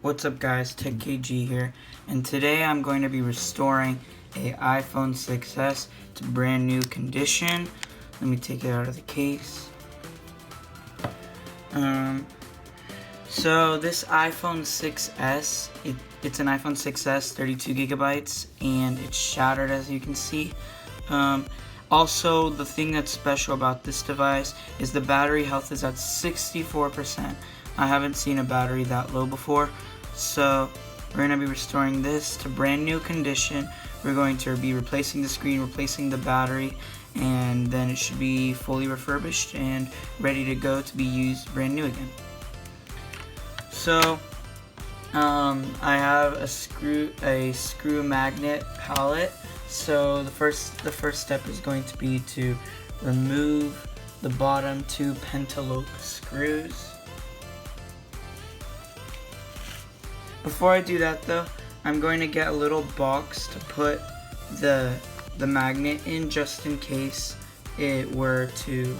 What's up guys, TechKG here, and today I'm going to be restoring a iPhone 6s to brand new condition. Let me take it out of the case. So this iPhone 6s, it's an iPhone 6s, 32 gigabytes, and it's shattered as you can see. Also, the thing that's special about this device is the battery health is at 64%. I haven't seen a battery that low before. So we're going to be restoring this to brand new condition. We're going to be replacing the screen, replacing the battery, and then it should be fully refurbished and ready to go to be used brand new again. So I have a screw magnet palette. So the first step is going to be to remove the bottom two pentalobe screws. Before I do that though, I'm going to get a little box to put the magnet in, just in case it were to,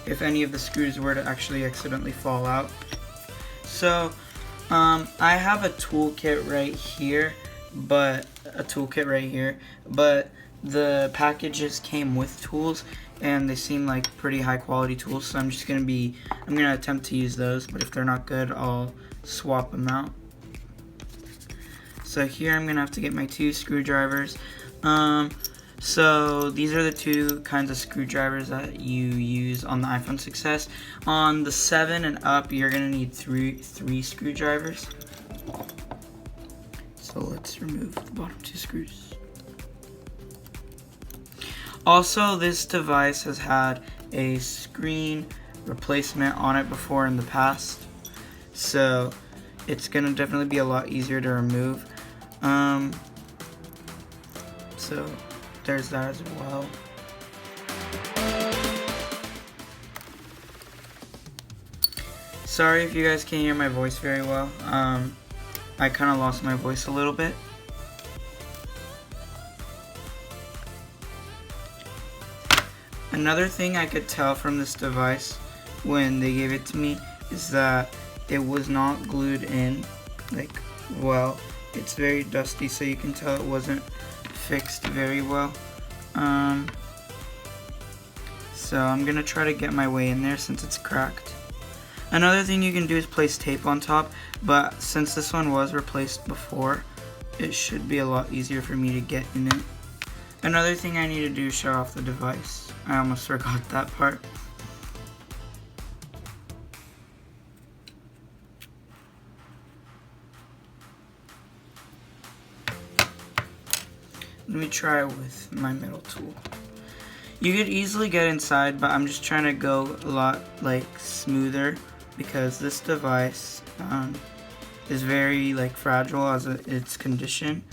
if any of the screws were to actually accidentally fall out. So I have a toolkit right here, but the packages came with tools and they seem like pretty high quality tools, so I'm gonna attempt to use those, but if they're not good, I'll swap them out. So here I'm gonna have to get my two screwdrivers. So these are the two kinds of screwdrivers that you use on the iPhone 6s. On the 7 and up, you're gonna need three screwdrivers. So let's remove the bottom two screws. Also, this device has had a screen replacement on it before in the past, so it's gonna definitely be a lot easier to remove. So there's that as well. Sorry if you guys can't hear my voice very well. I kind of lost my voice a little bit. Another thing I could tell from this device when they gave it to me is that it was not glued in well. It's very dusty, so you can tell it wasn't fixed very well. So I'm gonna try to get my way in there since it's cracked. Another thing you can do is place tape on top, but since this one was replaced before, it should be a lot easier for me to get in it. Another thing I need to do is shut off the device. I almost forgot that part. Let me try with my middle tool. You could easily get inside, but I'm just trying to go a lot smoother because this device is very fragile as its condition.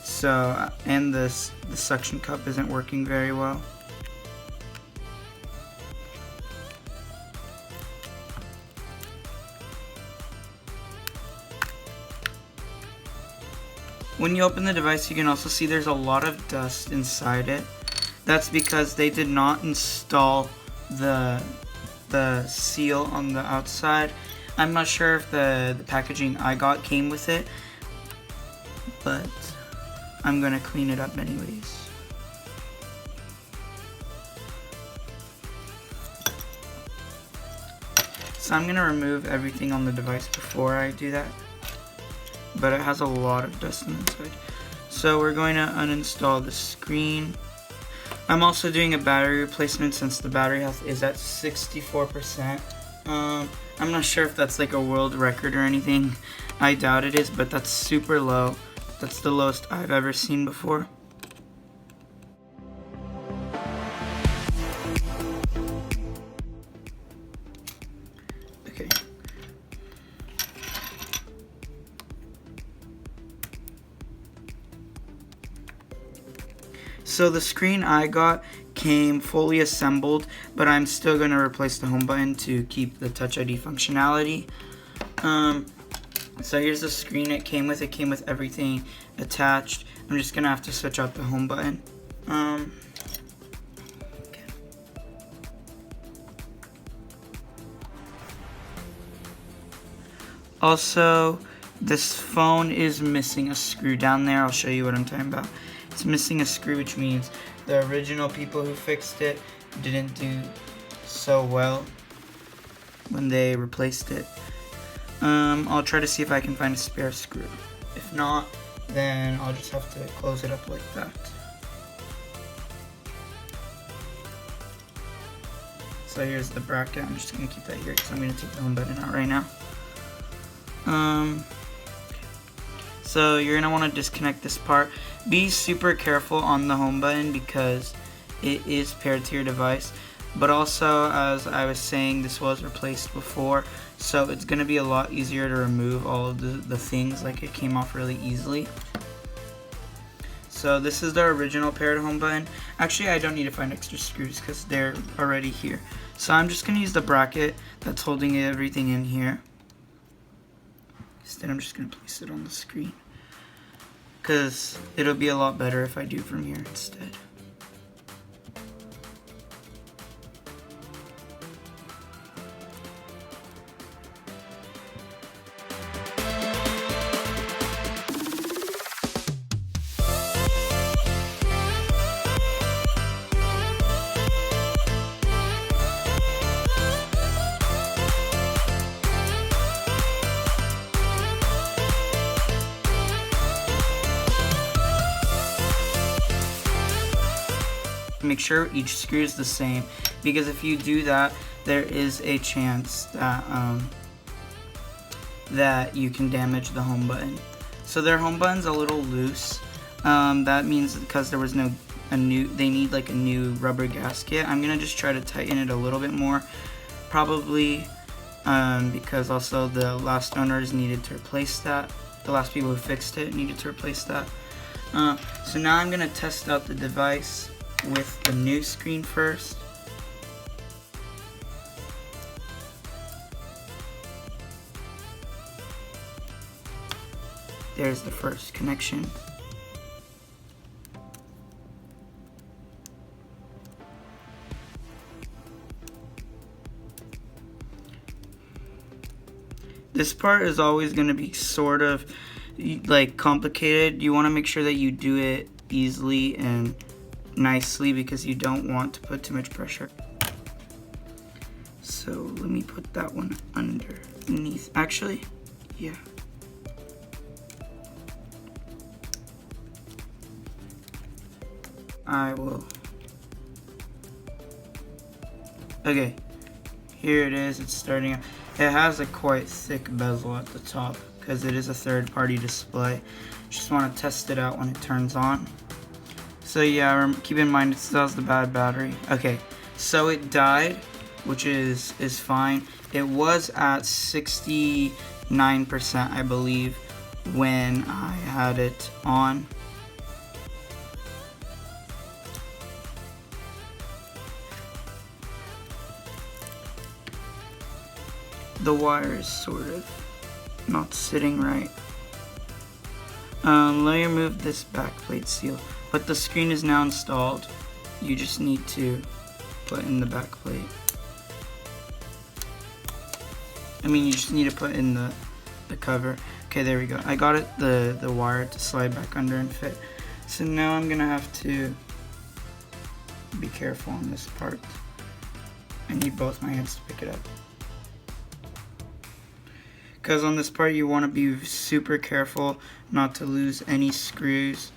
So, and the suction cup isn't working very well. When you open the device, you can also see there's a lot of dust inside it. That's because they did not install the seal on the outside. I'm not sure if the packaging I got came with it, but I'm gonna clean it up anyways. So I'm gonna remove everything on the device before I do that, but it has a lot of dust inside. So we're going to uninstall the screen. I'm also doing a battery replacement since the battery health is at 64%. I'm not sure if that's a world record or anything. I doubt it is, but that's super low. That's the lowest I've ever seen before. Okay. So the screen I got came fully assembled, but I'm still going to replace the home button to keep the Touch ID functionality. So here's the screen it came with. It came with everything attached. I'm just going to have to switch out the home button. Okay. Also, this phone is missing a screw down there. I'll show you what I'm talking about. It's missing a screw, which means the original people who fixed it didn't do so well when they replaced it. I'll try to see if I can find a spare screw. If not, then I'll just have to close it up like that. So here's the bracket. I'm just going to keep that here because I'm going to take the home button out right now. So you're going to want to disconnect this part. Be super careful on the home button because it is paired to your device. But also, as I was saying, this was replaced before, so it's going to be a lot easier to remove all of the things, like it came off really easily. So this is the original paired home button. Actually, I don't need to find extra screws because they're already here. So I'm just going to use the bracket that's holding everything in here. Instead, I'm just going to place it on the screen because it'll be a lot better if I do from here instead. Make sure each screw is the same, because if you do that, there is a chance that that you can damage the home button. So their home button's a little loose. That means because there was they need like a new rubber gasket. I'm gonna just try to tighten it a little bit more, probably because also the last owners needed to replace that. The last people who fixed it needed to replace that. So now I'm gonna test out the device with the new screen first. There's the first connection. This part is always going to be sort of like complicated. You want to make sure that you do it easily and nicely because you don't want to put too much pressure. So let me put that one underneath. Actually, yeah. I will. Okay, here it is. It's starting out. It has a quite thick bezel at the top because it is a third-party display. Just want to test it out when it turns on. So yeah, keep in mind it still has the bad battery. Okay, so it died, which is fine. It was at 69%, I believe, when I had it on. The wire is sort of not sitting right. Let me remove this back plate seal. But the screen is now installed. You just need to put in the back plate. You just need to put in the cover. Okay, there we go. I got it the wire to slide back under and fit. So now I'm gonna have to be careful on this part. I need both my hands to pick it up. Because on this part you want to be super careful not to lose any screws.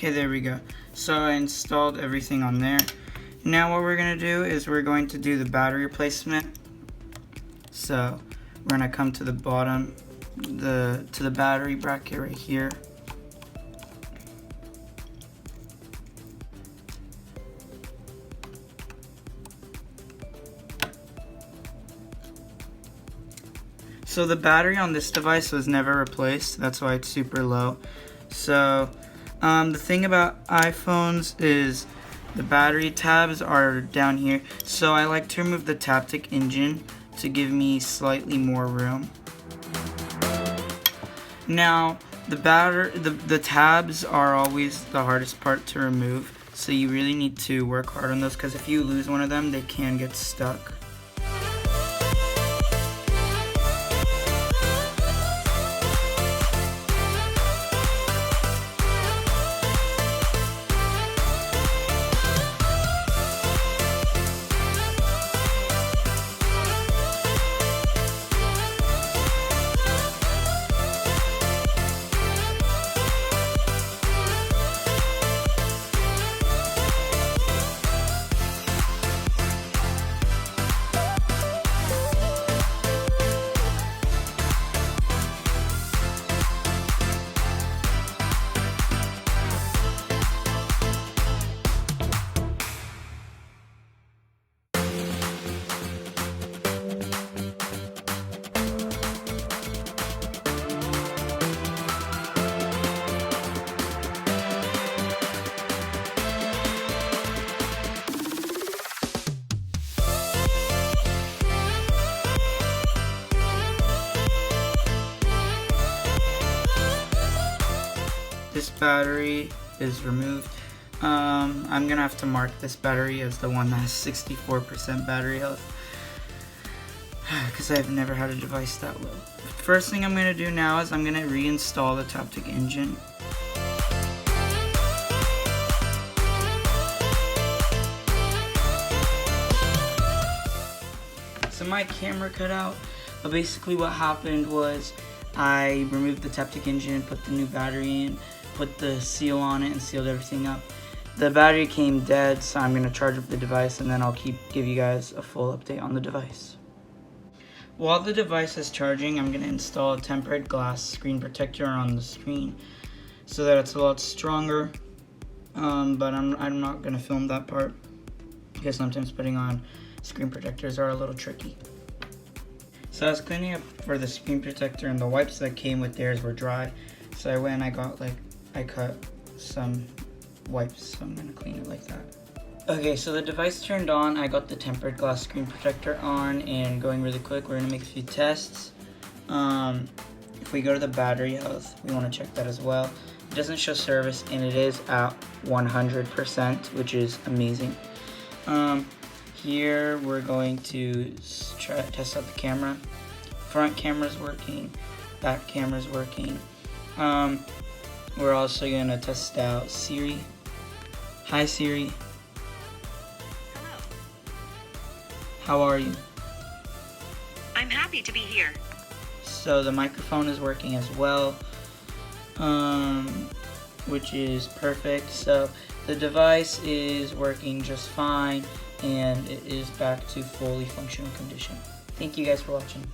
Okay, there we go. So I installed everything on there. Now what we're gonna do is we're going to do the battery replacement. So we're gonna come to the bottom, to the battery bracket right here. So the battery on this device was never replaced, that's why it's super low. So the thing about iPhones is the battery tabs are down here. So I like to remove the Taptic engine to give me slightly more room. Now the tabs are always the hardest part to remove. So you really need to work hard on those, because if you lose one of them, they can get stuck. This battery is removed. I'm gonna have to mark this battery as the one that has 64% battery health, because I've never had a device that low. First thing I'm gonna do now is I'm gonna reinstall the Taptic engine. So my camera cut out, but basically what happened was I removed the Taptic engine, put the new battery in, put the seal on it, and sealed everything up. The battery came dead, so I'm going to charge up the device, and then I'll give you guys a full update on the device. While the device is charging, I'm going to install a tempered glass screen protector on the screen so that it's a lot stronger, but I'm not going to film that part because sometimes putting on screen protectors are a little tricky. So I was cleaning up for the screen protector, and the wipes that came with theirs were dry. So I went and I cut some wipes, so I'm gonna clean it like that. Okay, so the device turned on. I got the tempered glass screen protector on, and going really quick, we're gonna make a few tests. If we go to the battery health, we wanna check that as well. It doesn't show service, and it is at 100%, which is amazing. Here we're going to test out the camera. Front camera's working, back camera's working. We're also gonna test out Siri. Hi Siri. Hello. How are you? I'm happy to be here. So the microphone is working as well, which is perfect. So the device is working just fine, and it is back to fully functional condition. Thank you guys for watching.